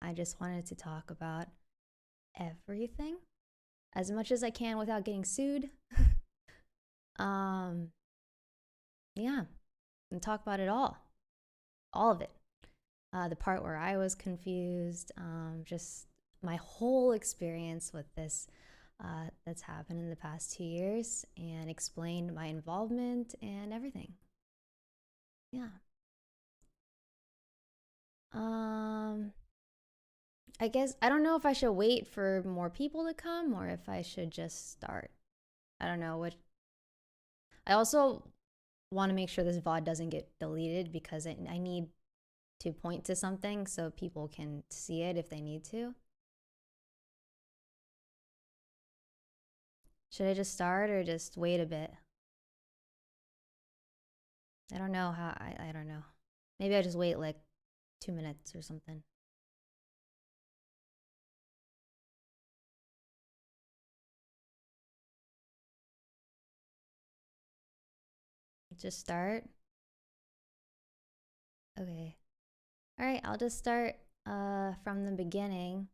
I just wanted to talk about everything as much as I can without getting sued. Yeah, and talk about it all of it. The part where I was confused, just my whole experience with this that's happened in the past 2 years, and explain my involvement and everything. Yeah. I guess I don't know if I should wait for more people to come or if I should just start. I don't know what. I also want to make sure this VOD doesn't get deleted because I need to point to something so people can see it if they need to. Should I just start or just wait a bit? I don't know how. I don't know. Maybe I just wait like 2 minutes or something. Just start. Okay. All right, I'll just start from the beginning.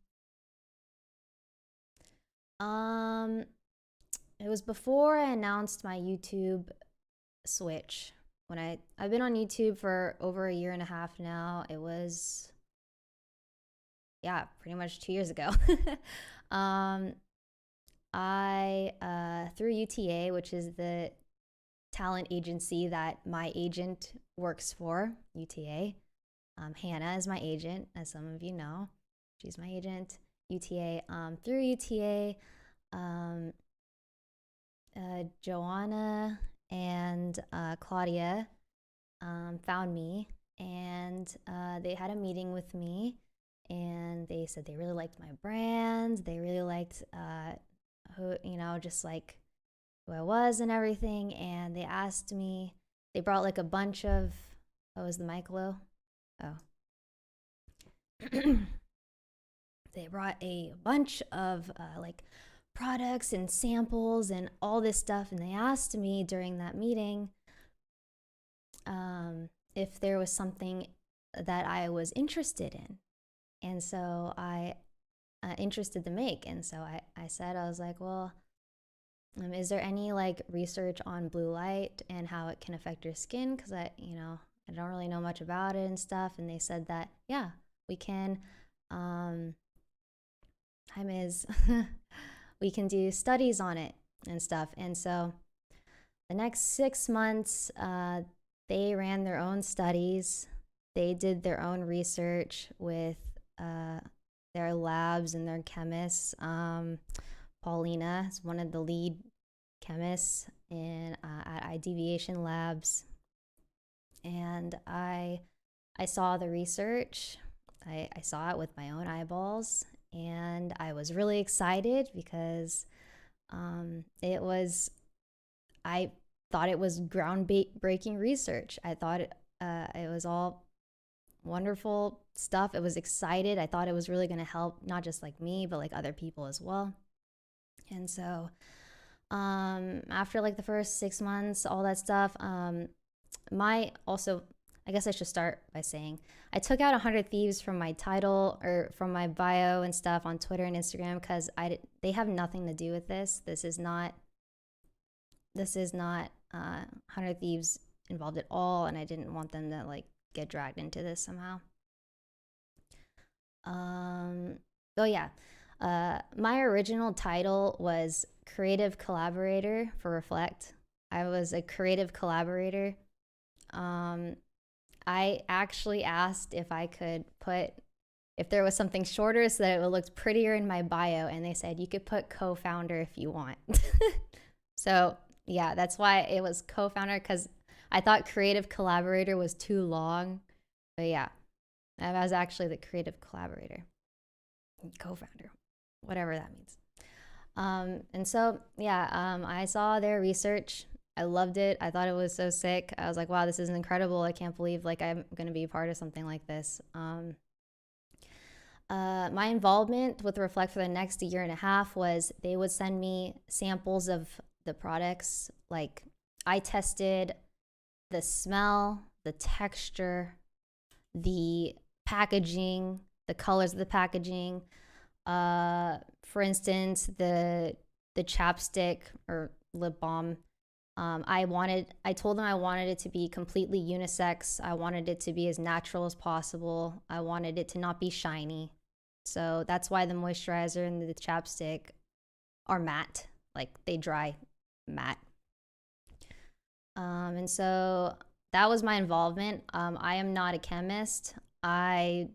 It was before I announced my YouTube switch. When I've been on YouTube for over 1.5 years now. It was, yeah, pretty much 2 years ago. I through UTA, which is the talent agency that my agent works for, UTA. Hannah is my agent, as some of you know. She's my agent. UTA. Through UTA, Joanna and Claudia found me, and they had a meeting with me, and they said they really liked my brand. They really liked who, just like who I was and everything. And they asked me, they brought like a bunch of, oh, is the mic low? Oh. They brought a bunch of like products and samples and all this stuff, and they asked me during that meeting if there was something that I was interested in. And so I interested to make, and so I said, I was like, well, is there any like research on blue light and how it can affect your skin? Because I don't really know much about it and stuff. And they said that, yeah, we can. Hi, Ms. We can do studies on it and stuff. And so the next 6 months, they ran their own studies. They did their own research with their labs and their chemists. Paulina is one of the lead chemists at iDeviation Labs. And I saw the research. I saw it with my own eyeballs. And I was really excited because I thought it was groundbreaking research. I thought it was all wonderful stuff. It was excited. I thought it was really going to help not just like me, but like other people as well. And so after like the first 6 months, all that stuff, I guess I should start by saying I took out 100 Thieves from my title or from my bio and stuff on Twitter and Instagram because they have nothing to do with this. This is not 100 Thieves involved at all, and I didn't want them to like get dragged into this somehow. Oh yeah. My original title was creative collaborator for Reflect. I was a creative collaborator. I actually asked if I could if there was something shorter so that it would look prettier in my bio, and they said you could put co-founder if you want. So yeah, that's why it was co-founder, because I thought creative collaborator was too long. But yeah, I was actually the creative collaborator, co-founder, whatever that means. And so yeah, I saw their research. I loved it. I thought it was so sick. I was like, wow, this is incredible. I can't believe like I'm going to be a part of something like this. My involvement with Reflect for the next 1.5 years was they would send me samples of the products. Like I tested the smell, the texture, the packaging, the colors of the packaging. For instance, the chapstick or lip balm. I told them I wanted it to be completely unisex. I wanted it to be as natural as possible. I wanted it to not be shiny. So that's why the moisturizer and the chapstick are matte. Like, they dry matte. And so that was my involvement. I am not a chemist. I've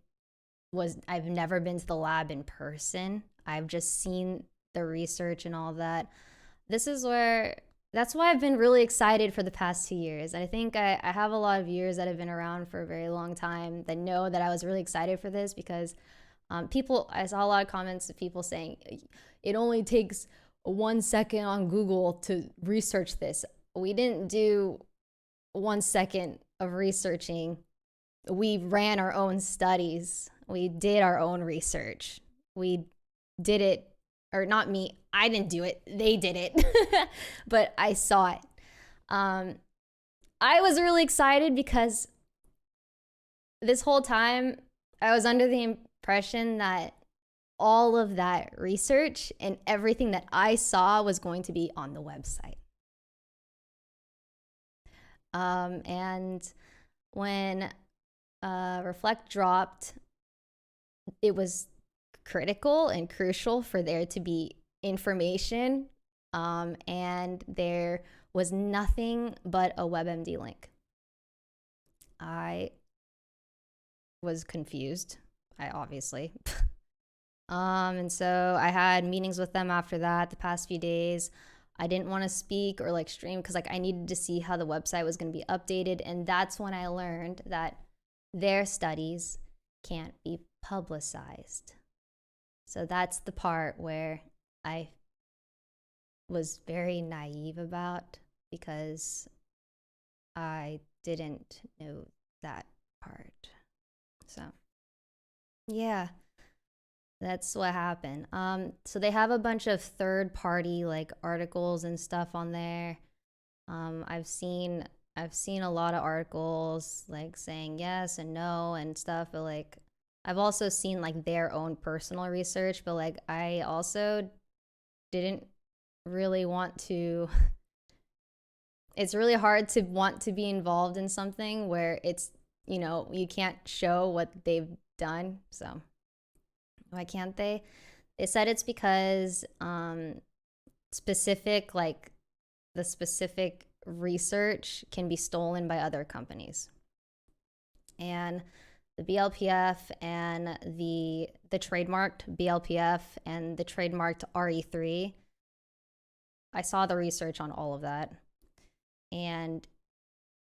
never been to the lab in person. I've just seen the research and all that. That's why I've been really excited for the past 2 years. I think I have a lot of viewers that have been around for a very long time that know that I was really excited for this because I saw a lot of comments of people saying, it only takes 1 second on Google to research this. We didn't do 1 second of researching. We ran our own studies. We did our own research. We did it, or not me. I didn't do it. They did it. But I saw it. I was really excited because this whole time I was under the impression that all of that research and everything that I saw was going to be on the website. And when Reflect dropped, it was critical and crucial for there to be information, and there was nothing but a WebMD link. I was confused, obviously. And so I had meetings with them after that the past few days. I didn't want to speak or stream because I needed to see how the website was going to be updated. And that's when I learned that their studies can't be publicized. So that's the part where I was very naive about because I didn't know that part. So yeah, that's what happened. So they have a bunch of third-party articles and stuff on there. I've seen a lot of articles saying yes and no and stuff, but I've also seen their own personal research, but I also didn't really want to. It's really hard to want to be involved in something where it's, you can't show what they've done. So why can't they? They said it's because the specific research can be stolen by other companies. And the BLPF and the trademarked BLPF and the trademarked RE3, I saw the research on all of that. And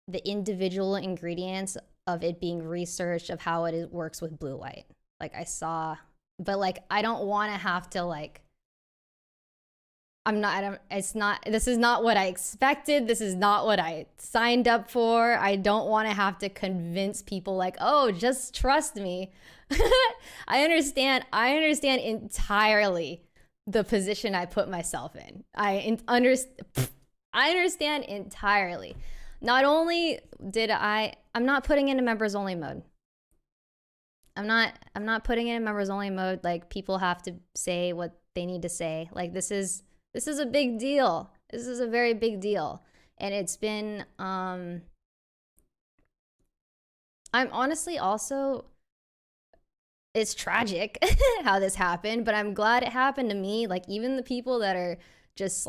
the individual ingredients of it being researched of how it works with blue light. I saw, but I don't want to have to this is not what I expected. This is not what I signed up for. I don't want to have to convince people oh, just trust me. I understand entirely the position I put myself in. I understand entirely. Not only did I'm not putting it in members only mode. I'm not putting it in members only mode. People have to say what they need to say. This is a big deal. This is a very big deal. And it's been, I'm honestly also, it's tragic how this happened, but I'm glad it happened to me. Even the people that are just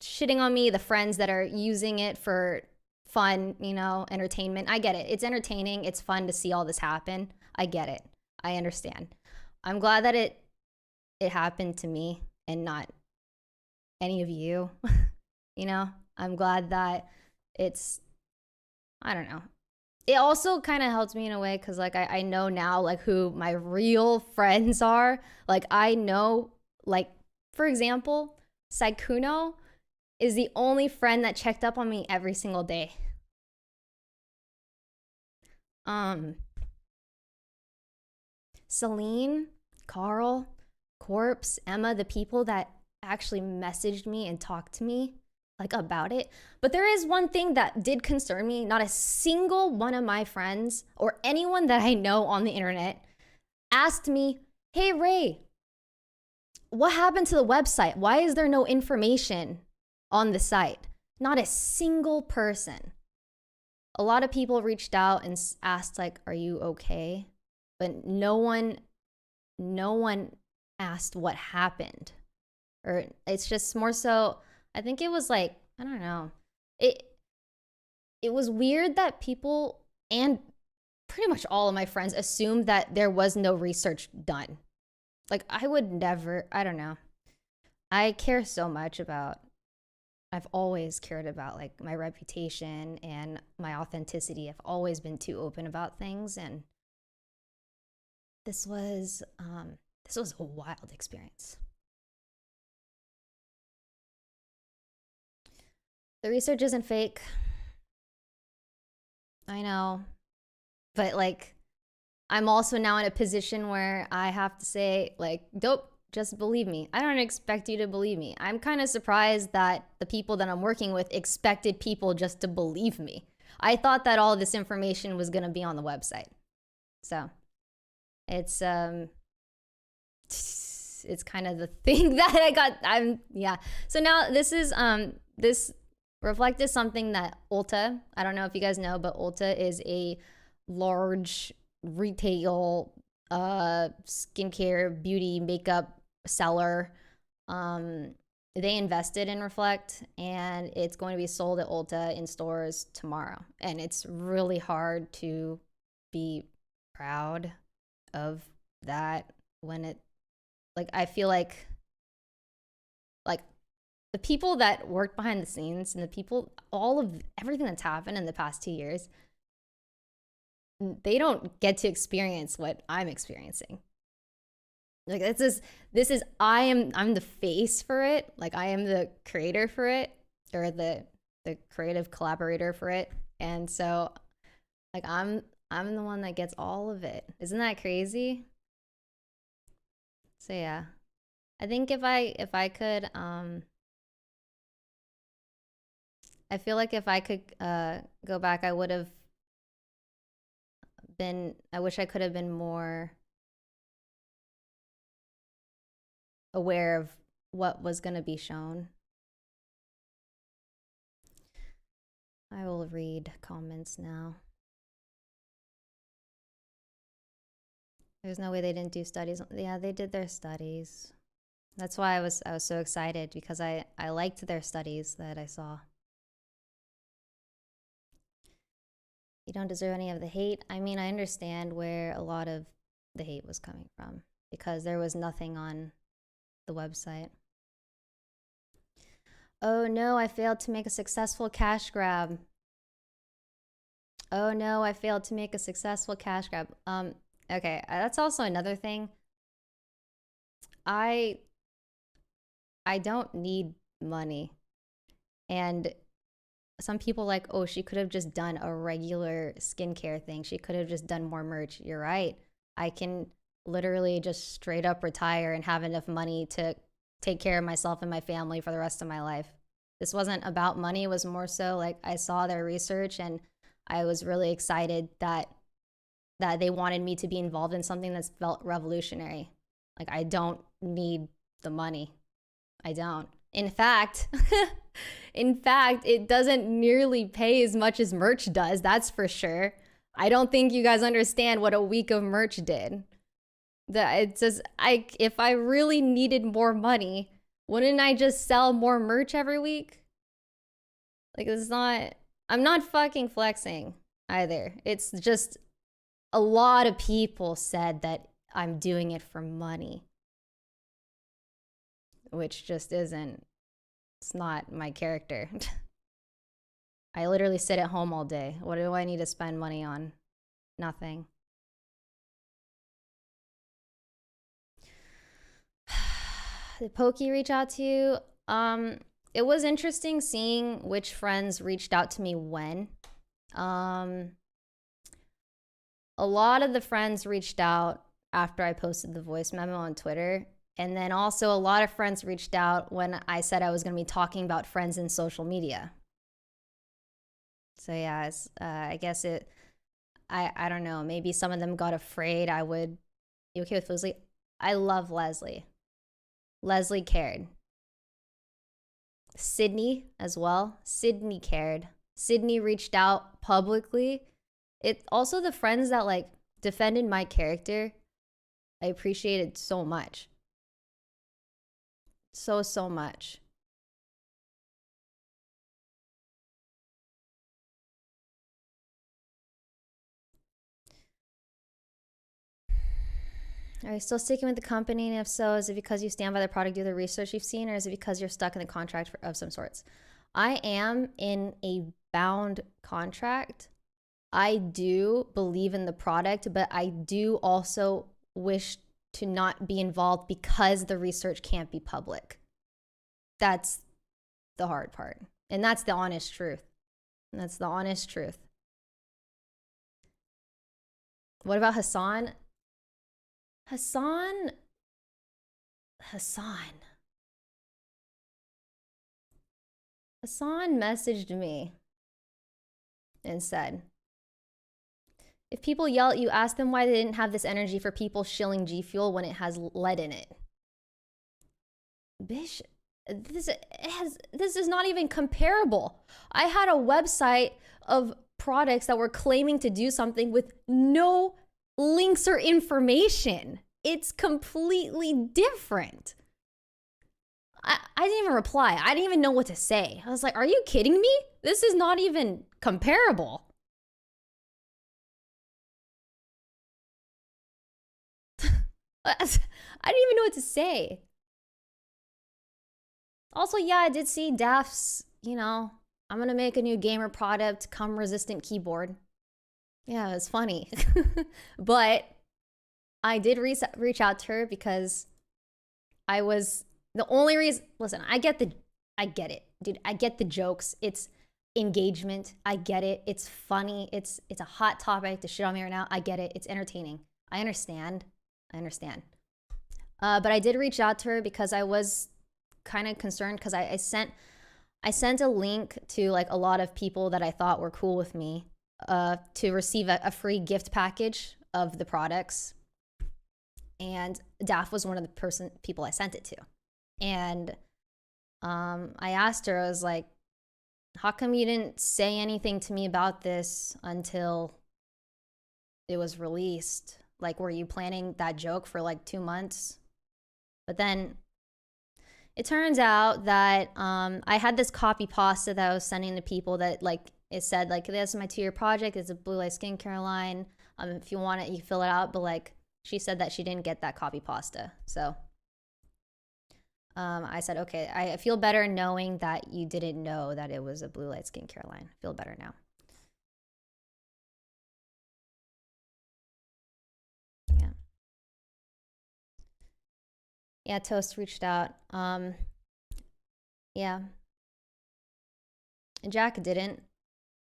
shitting on me, the friends that are using it for fun, entertainment. I get it. It's entertaining. It's fun to see all this happen. I get it. I understand. I'm glad that it happened to me and not any of you. I'm glad that it's, I don't know. It also kind of helps me in a way because I know now who my real friends are. I know, for example, Saikuno is the only friend that checked up on me every single day. Celine, Carl, Corpse, Emma, the people that actually messaged me and talked to me about it. But there is one thing that did concern me. Not a single one of my friends or anyone that I know on the internet asked me, hey, Ray, what happened to the website? Why is there no information on the site? Not a single person. A lot of people reached out and asked, like, are you okay? But no one asked what happened. Or it's just more so, I think it was like, I don't know. It was weird that people, and pretty much all of my friends, assumed that there was no research done. Like, I would never, I don't know. I care so much about, I've always cared about like my reputation and my authenticity. I've always been too open about things, and this was a wild experience. The research isn't fake. I know. But like, I'm also now in a position where I have to say, like, dope, just believe me. I don't expect you to believe me. I'm kind of surprised that the people that I'm working with expected people just to believe me. I thought that all this information was going to be on the website. So it's kind of the thing that I got. Yeah. So now this is, this Reflect is something that Ulta, I don't know if you guys know, but Ulta is a large retail skincare, beauty, makeup seller. They invested in Reflect, and it's going to be sold at Ulta in stores tomorrow. And it's really hard to be proud of that when it, like, I feel like the people that worked behind the scenes and the people, all of everything that's happened in the past 2 years, they don't get to experience what I'm experiencing. Like, I'm the face for it. Like, I am the creator for it, or the creative collaborator for it. And so, like, I'm the one that gets all of it. Isn't that crazy? So yeah, I think if I could, I feel like if I could go back, I would have been, I wish I could have been more aware of what was going to be shown. I will read comments now. There's no way they didn't do studies. Yeah, they did their studies. That's why I was so excited, because I liked their studies that I saw. You don't deserve any of the hate. I mean, I understand where a lot of the hate was coming from, because there was nothing on the website. Oh no, I failed to make a successful cash grab. Oh no, I failed to make a successful cash grab. Okay, that's also another thing. I don't need money. And some people like, oh, she could have just done a regular skincare thing. She could have just done more merch. You're right. I can literally just straight up retire and have enough money to take care of myself and my family for the rest of my life. This wasn't about money. It was more so like, I saw their research and I was really excited that they wanted me to be involved in something that's felt revolutionary. Like, I don't need the money. I don't. In fact, it doesn't nearly pay as much as merch does. That's for sure. I don't think you guys understand what a week of merch did. It's just, if I really needed more money, wouldn't I just sell more merch every week? Like, I'm not fucking flexing either. It's just, a lot of people said that I'm doing it for money, which just isn't, it's not my character. I literally sit at home all day. What do I need to spend money on? Nothing. Did Pokey reach out to you? It was interesting seeing which friends reached out to me when. A lot of the friends reached out after I posted the voice memo on Twitter. And then also a lot of friends reached out when I said I was going to be talking about friends in social media. So yeah, I guess I don't know. Maybe some of them got afraid I would, You okay with Leslie? I love Leslie. Leslie cared. Sydney as well. Sydney cared. Sydney reached out publicly. It also the friends that like defended my character, I appreciated so much. So much. Are you still sticking with the company? And if so, is it because you stand by the product, do the research you've seen, or is it because you're stuck in the contract of some sorts? I am in a bound contract. I do believe in the product, but I do also wish to not be involved because the research can't be public. That's the hard part. And that's the honest truth. That's the honest truth. What about Hassan? Hassan messaged me and said, if people yell at you, ask them why they didn't have this energy for people shilling G Fuel when it has lead in it. Bish, this is not even comparable. I had a website of products that were claiming to do something with no links or information. It's completely different. I didn't even reply. I didn't even know what to say. I was like, are you kidding me? This is not even comparable. I didn't even know what to say. Also, yeah, I did see Daft's, I'm going to make a new gamer product, come resistant keyboard. Yeah, it's funny. But I did reach out to her because I was the only reason. Listen, I get it, dude. I get the jokes. It's engagement. I get it. It's funny. It's a hot topic to shit on me right now. I get it. It's entertaining. I understand. But I did reach out to her because I was kind of concerned because I sent a link to like a lot of people that I thought were cool with me to receive a free gift package of the products. And Daph was one of the people I sent it to. And I asked her, I was like, how come you didn't say anything to me about this until it was released? Like, were you planning that joke for like 2 months? But then it turns out that I had this copy pasta that I was sending to people that like, it said like, this is my 2-year project. It's a blue light skincare line. If you want it, you fill it out. But like, she said that she didn't get that copy pasta. So I said, okay, I feel better knowing that you didn't know that it was a blue light skincare line. I feel better now. Yeah. Yeah, Toast reached out. Yeah. Jack didn't.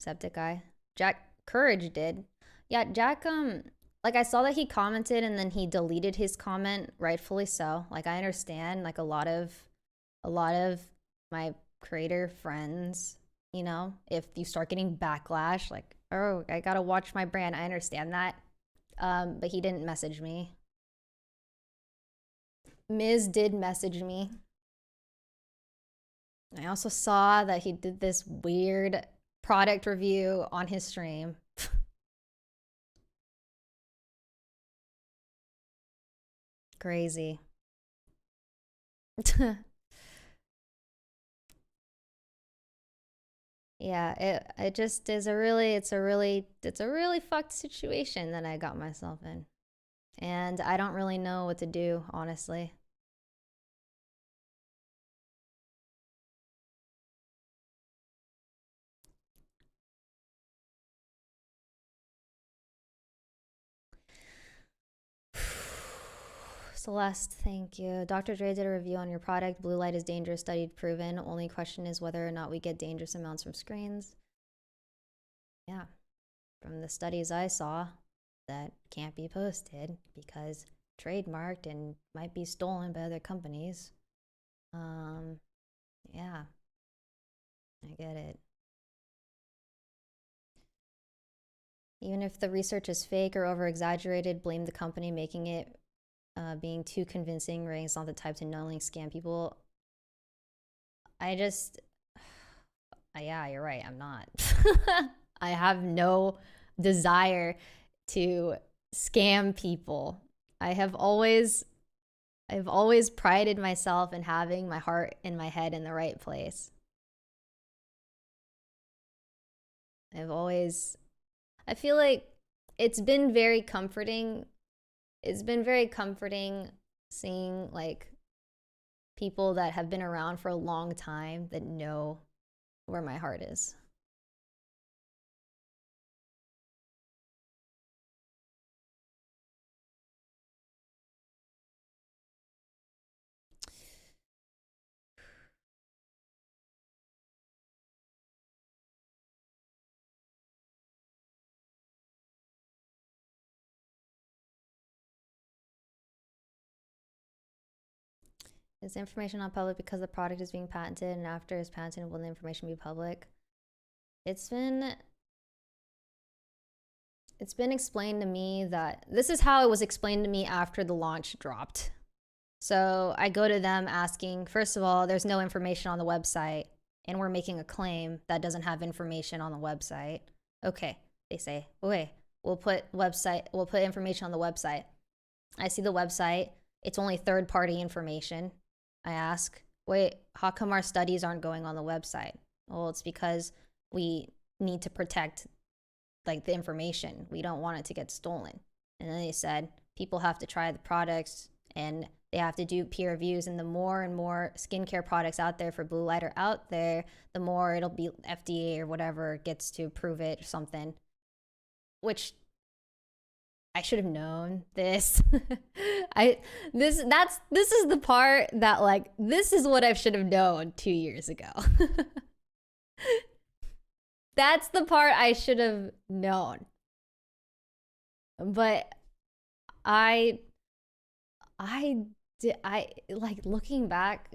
Septic guy. Jack Courage did. Yeah, Jack, like I saw that he commented and then he deleted his comment, rightfully so. Like I understand, like a lot of my creator friends, if you start getting backlash, like, oh, I gotta watch my brand. I understand that. But he didn't message me. Miz did message me. I also saw that he did this weird product review on his stream. Crazy. Yeah, it just is it's a really fucked situation that I got myself in. And I don't really know what to do, honestly. Celeste, thank you. Dr. Dre did a review on your product. Blue light is dangerous, studied, proven. Only question is whether or not we get dangerous amounts from screens. Yeah. From the studies I saw, that can't be posted because trademarked and might be stolen by other companies. Yeah. I get it. Even if the research is fake or over exaggerated, blame the company making it being too convincing. Ray's not the type to knowingly scam people. I just, yeah, you're right. I'm not. I have no desire to scam people. I've always prided myself in having my heart and my head in the right place. I feel like it's been very comforting. It's been very comforting seeing like people that have been around for a long time that know where my heart is. Is information not public because the product is being patented, and after it's patented, will the information be public? It's been explained to me that this is how it was explained to me after the launch dropped. So I go to them asking, first of all, there's no information on the website, and we're making a claim that doesn't have information on the website. Okay, they say, okay, we'll put information on the website. I see the website. It's only third-party information. I ask, wait, how come our studies aren't going on the website? Well, it's because we need to protect like the information. We don't want it to get stolen. And then they said people have to try the products and they have to do peer reviews, and the more and more skincare products out there for blue light are out there, the more it'll be FDA or whatever gets to approve it or something. Which I should have known this. This is the part that like this is what I should have known 2 years ago. That's the part I should have known. But I like looking back,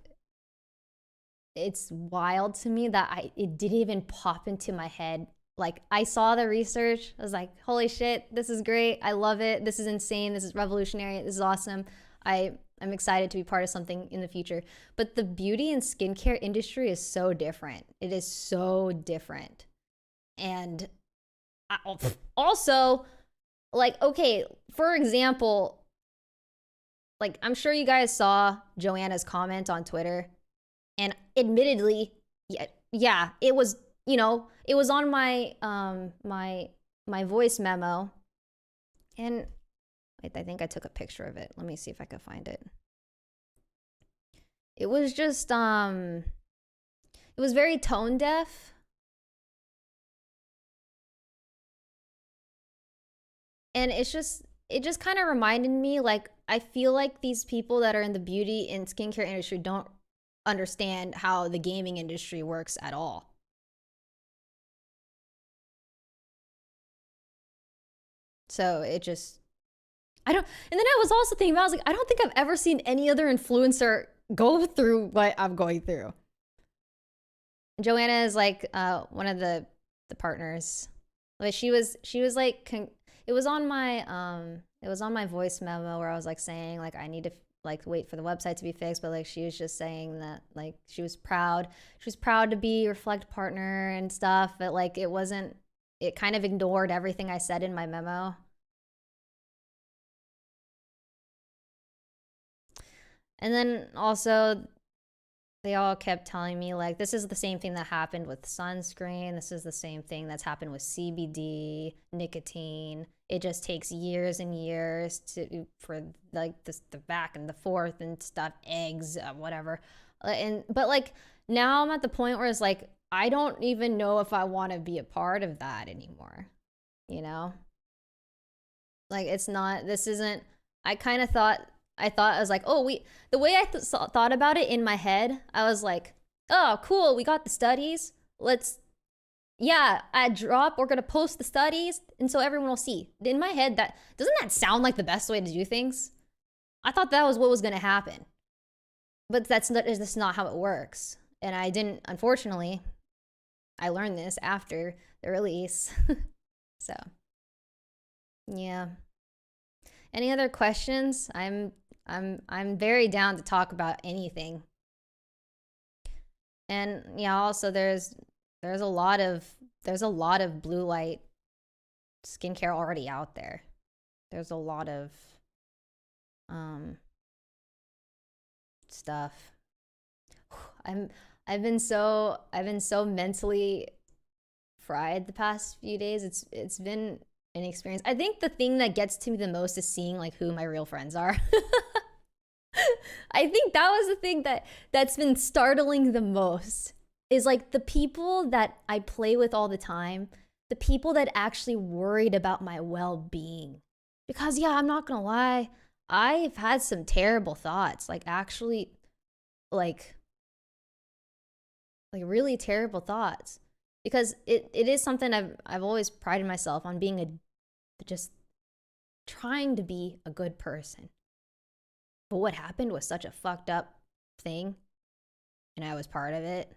it's wild to me that it didn't even pop into my head. Like I saw the research, I was like, holy shit, this is great. I love it. This is insane. This is revolutionary. This is awesome. I'm excited to be part of something in the future. But the beauty and skincare industry is so different. It is so different. And also, like, okay, for example, like I'm sure you guys saw Joanna's comment on Twitter. And admittedly, yeah, it was, you know, it was on my my voice memo. And wait, I think I took a picture of it. Let me see if I can find it. It was just it was very tone deaf. And it just kind of reminded me, like, I feel like these people that are in the beauty and skincare industry don't understand how the gaming industry works at all. So it just, and then I was also thinking about, I was like, I don't think I've ever seen any other influencer go through what I'm going through. Joanna is like one of the partners. But she was like, it was on my voice memo where I was like saying like I need to like wait for the website to be fixed, but like she was just saying that like she was proud to be Reflect partner and stuff, but like it kind of ignored everything I said in my memo. And then also they all kept telling me like this is the same thing that happened with sunscreen, this is the same thing that's happened with CBD, nicotine. It just takes years and years for like the back and the forth and stuff, eggs, whatever. But like now I'm at the point where it's like I don't even know if I want to be a part of that anymore. You know, like it's not. This isn't. I kind of thought. I was like, oh, the way I thought about it in my head, I was like, oh, cool, we got the studies. At drop, we're gonna post the studies, and so everyone will see. In my head, doesn't that sound like the best way to do things? I thought that was what was gonna happen, but that's not how it works. And I didn't, unfortunately. I learned this after the release, so yeah. Any other questions? I'm I'm very down to talk about anything. And yeah, also there's a lot of blue light skincare already out there. There's a lot of stuff. I've been so mentally fried the past few days. It's been an experience. I think the thing that gets to me the most is seeing like who my real friends are. I think that was the thing that's been startling the most, is like the people that I play with all the time, the people that actually worried about my well-being. Because yeah, I'm not gonna lie, I've had some terrible thoughts, like actually like really terrible thoughts. Because it is something I've always prided myself on, being just trying to be a good person. But what happened was such a fucked up thing, and I was part of it.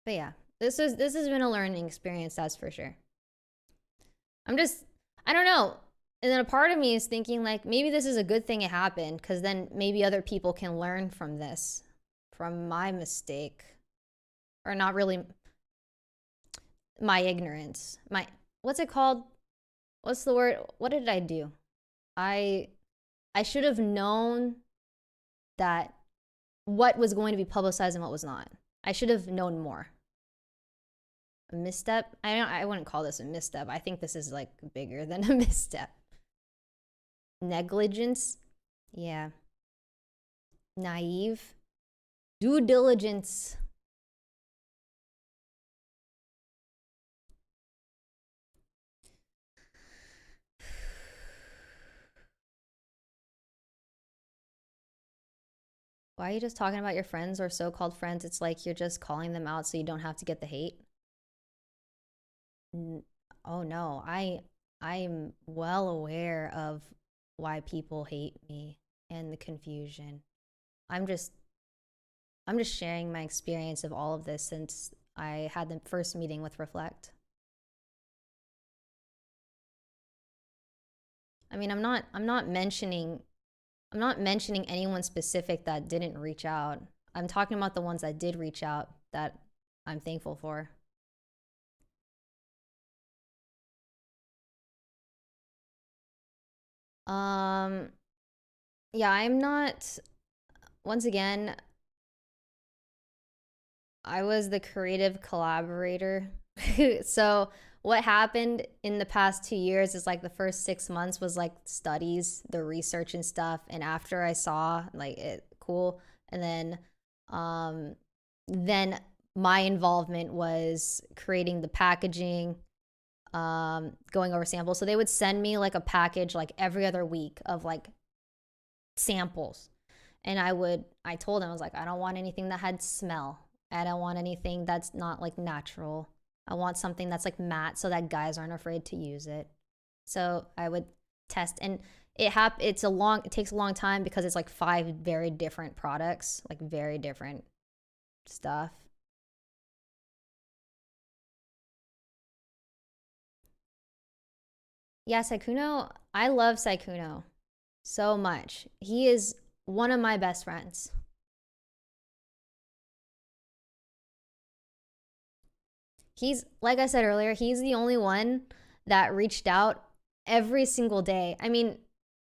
But yeah, this has been a learning experience, that's for sure. I don't know. And then a part of me is thinking like maybe this is a good thing it happened, because then maybe other people can learn from this, from my mistake, or not really my ignorance. My, what's it called? What's the word? What did I do? I should have known that what was going to be publicized and what was not. I should have known more. A misstep? I wouldn't call this a misstep. I think this is like bigger than a misstep. Negligence? Yeah. Naive? Due diligence. Why are you just talking about your friends or so-called friends? It's like you're just calling them out so you don't have to get the hate. Oh no, I'm well aware of why people hate me and the confusion. I'm just sharing my experience of all of this since I had the first meeting with Reflect. I mean, I'm not mentioning anyone specific that didn't reach out. I'm talking about the ones that did reach out that I'm thankful for. Yeah, I'm not, once again, I was the creative collaborator. So what happened in the past 2 years is like the first 6 months was like studies, the research and stuff. And after I saw like it cool, and then my involvement was creating the packaging, going over samples. So they would send me like a package like every other week of like samples. And I told them, I was like, I don't want anything that had smell. I don't want anything that's not like natural. I want something that's like matte so that guys aren't afraid to use it. So I would test, and it takes a long time because it's like 5 very different products, like very different stuff. Yeah, Saikuno, I love Saikuno so much. He is one of my best friends. He's, like I said earlier, he's the only one that reached out every single day. I mean,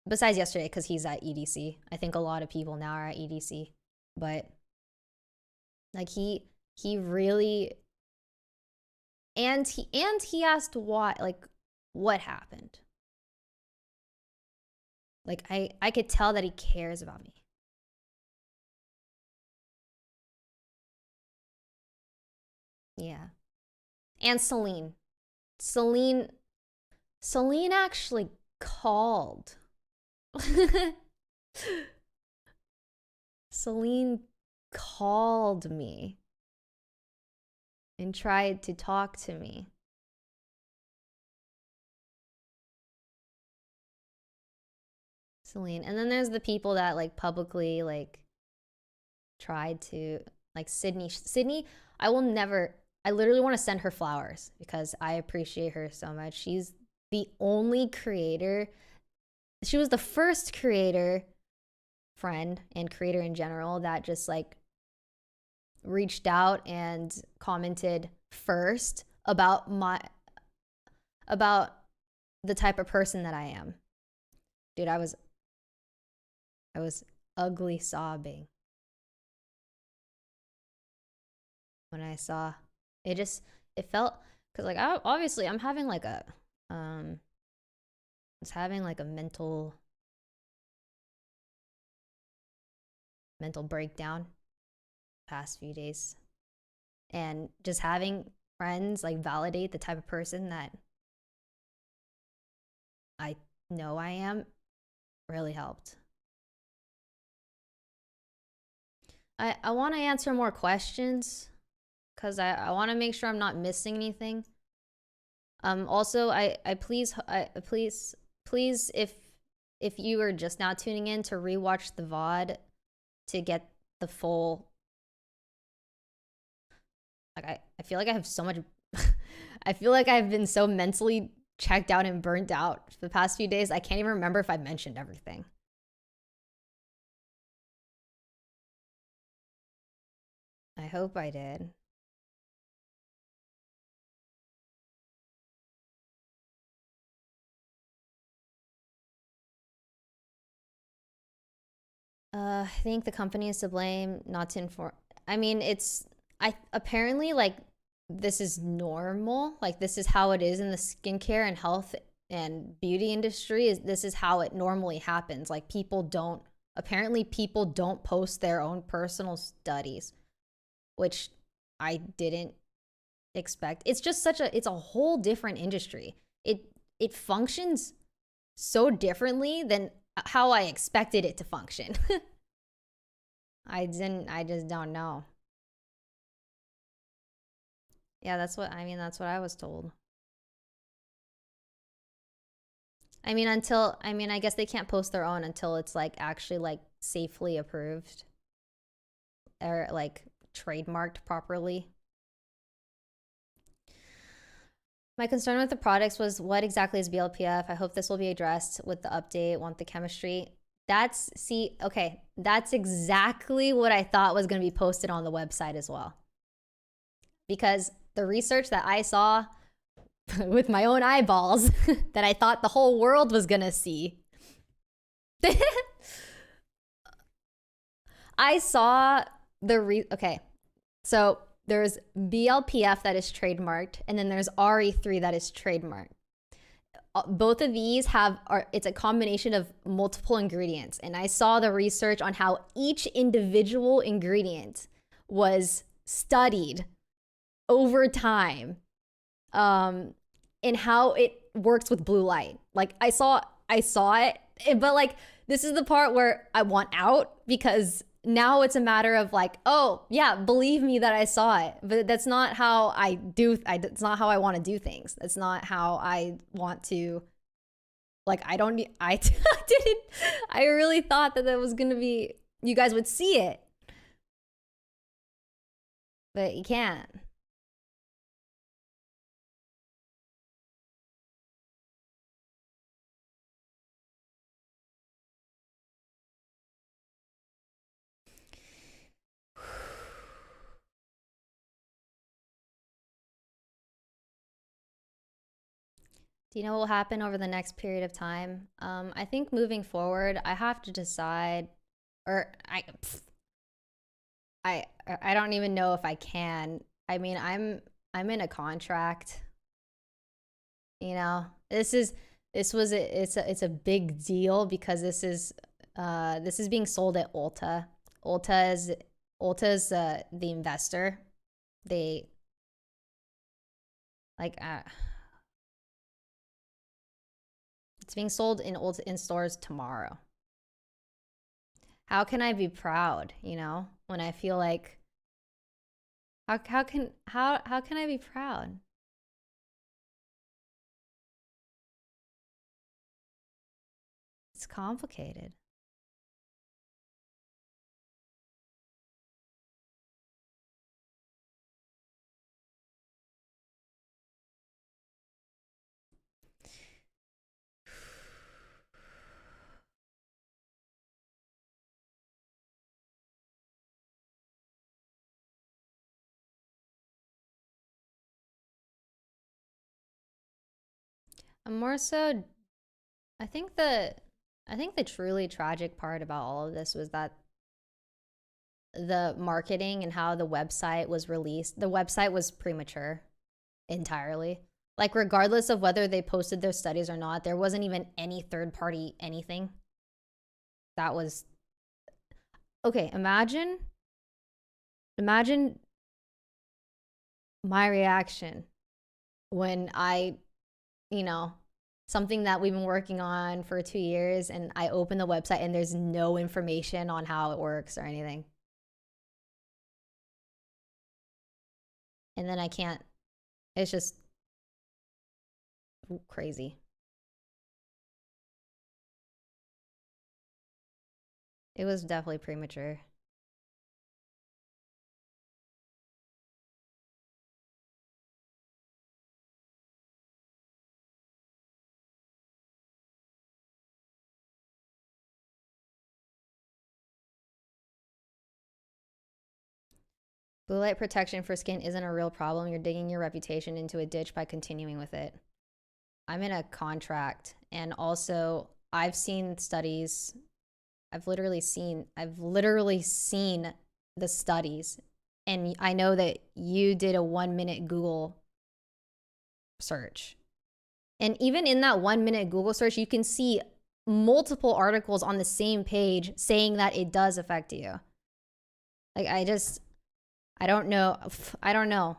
besides yesterday, because he's at EDC. I think a lot of people now are at EDC. But like he really, and he asked why, like what happened. Like I could tell that he cares about me. Yeah. And Celine actually called. Celine called me and tried to talk to me. Celine. And then there's the people that like publicly like tried to, like Sydney, I literally want to send her flowers because I appreciate her so much. the only creator. She was the first creator friend and creator in general that just like reached out and commented first about the type of person that I am. Dude, I was ugly sobbing when I saw it. It felt, because like obviously I'm having like a it's having like a mental breakdown past few days, and just having friends like validate the type of person that I know I am really helped. I want to answer more questions because I want to make sure I'm not missing anything. Also, please, if you are just now tuning in, to rewatch the VOD to get the full. Like I feel like I have so much. I feel like I've been so mentally checked out and burnt out for the past few days. I can't even remember if I mentioned everything. I hope I did. I think the company is to blame, not to inform. I mean, apparently like this is normal. Like this is how it is in the skincare and health and beauty industry. This is how it normally happens. Like people don't post their own personal studies, which I didn't expect. It's just it's a whole different industry. It functions so differently than how I expected it to function. I just don't know. Yeah, that's what I was told. I mean, I guess they can't post their own until it's like actually like safely approved or like trademarked properly. My concern with the products was, what exactly is BLPF? I hope this will be addressed with the update. Want the chemistry. That's exactly what I thought was going to be posted on the website as well. Because the research that I saw with my own eyeballs that I thought the whole world was going to see. I saw okay. So there's BLPF that is trademarked, and then there's RE3 that is trademarked. Both of these it's a combination of multiple ingredients. And I saw the research on how each individual ingredient was studied over time, and how it works with blue light. Like I saw it, but like this is the part where I want out, because now it's a matter of like, oh yeah, believe me that I saw it, but that's not how it's not how I want to do things. That's not how I want to, like, I really thought that was gonna be, you guys would see it, but you can't. Do you know what will happen over the next period of time? I think moving forward, I have to decide, or I don't even know if I can. I mean, I'm in a contract. You know, it's a big deal, because this is being sold at Ulta. Ulta's the investor. They like it's being sold in stores tomorrow. How can I be proud, when I feel like, how can I be proud? It's complicated. more so, I think the truly tragic part about all of this was that the marketing and how the website was released, the website was premature entirely. Like, regardless of whether they posted their studies or not, there wasn't even any third party anything. That was okay. Imagine my reaction when you know, something that we've been working on for 2 years, and I open the website and there's no information on how it works or anything. And then I can't, it's just crazy. It was definitely premature. Blue light protection for skin isn't a real problem. You're digging your reputation into a ditch by continuing with it. I'm in a contract, and also I've seen studies. I've literally seen the studies, and I know that you did a 1 minute Google search. And even in that 1 minute Google search, you can see multiple articles on the same page saying that it does affect you. Like, I don't know. I don't know.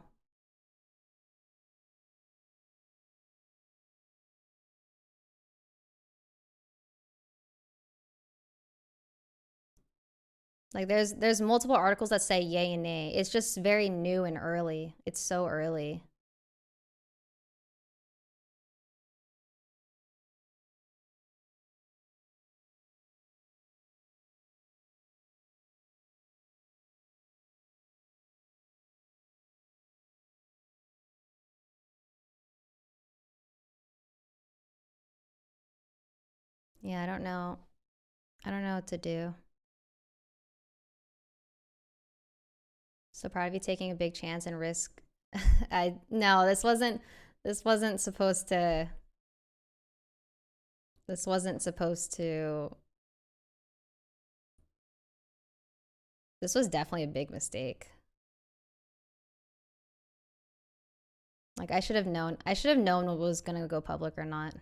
Like, there's multiple articles that say yay and nay. It's just very new and early. It's so early. Yeah, I don't know. I don't know what to do. So proud of you taking a big chance and risk. I no, this wasn't supposed to this wasn't supposed to this was definitely a big mistake. Like, I should have known. I should have known what was going to go public or not.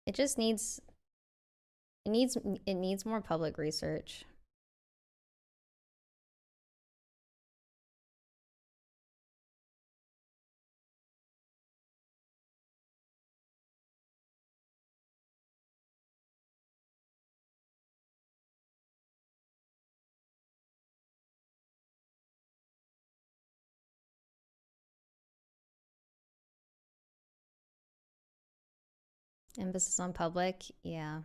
It just needs it needs more public research. Emphasis on public. Yeah.